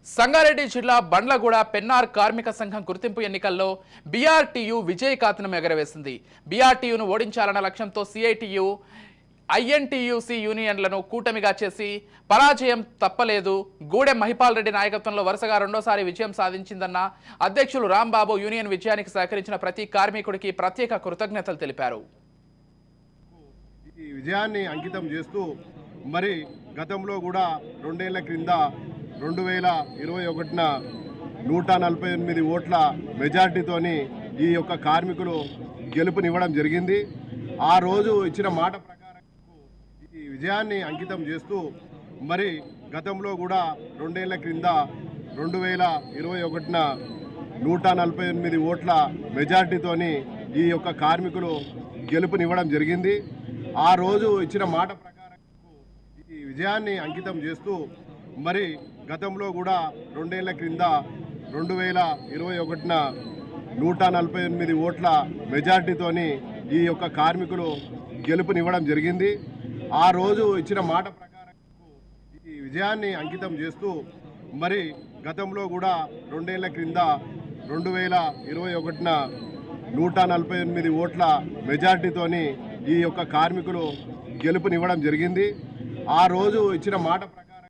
సంగారెడ్డి జిల్లా బండ్లగూడ పెన్నార్ కార్మిక సంఘం గుర్తింపు ఎన్నికల్లో బీఆర్టీయూ విజయకాతనం ఎగరవేసింది. బీఆర్టీయూను ఓడించాలన్న లక్ష్యంతో సిఐటియు ఐఎన్టీయూసీ యూనియన్లను కూటమిగా చేసి పరాజయం తప్పలేదు. గూడెం మహిపాల్ రెడ్డి నాయకత్వంలో వరుసగా రెండోసారి విజయం సాధించిందన్న అధ్యక్షులు రాంబాబు యూనియన్ విజయానికి సహకరించిన ప్రతి కార్మికుడికి ప్రత్యేక కృతజ్ఞతలు తెలిపారు. ఈ విజయాన్ని అంకితం చేస్తూ మరి గతంలో కూడా 2 ఏళ్ల క్రింద 2021న 148 ఓట్ల మెజార్టీతోని ఈ యొక్క కార్మికులు గెలుపునివ్వడం జరిగింది. ఆ రోజు ఇచ్చిన మాట ప్రకారం ఈ విజయాన్ని అంకితం చేస్తూ మరి గతంలో కూడా 2 ఏళ్ల క్రింద 2021న 148 ఓట్ల మెజార్టీతోని ఈ యొక్క కార్మికులు గెలుపునివ్వడం జరిగింది. ఆ రోజు ఇచ్చిన మాట ప్రకారం ఈ విజయాన్ని అంకితం చేస్తూ మరి గతంలో కూడా 2 ఏళ్ల క్రింద 2021న 148 ఓట్ల మెజార్టీతోని ఈ యొక్క కార్మికులు గెలుపునివ్వడం జరిగింది. ఆ రోజు ఇచ్చిన మాట ప్రకారం ఈ విజయాన్ని అంకితం చేస్తూ మరి గతంలో కూడా 2 ఏళ్ల క్రింద 2021న 148 ఓట్ల మెజార్టీతోని ఈ యొక్క కార్మికులు గెలుపునివ్వడం జరిగింది. ఆ రోజు ఇచ్చిన మాట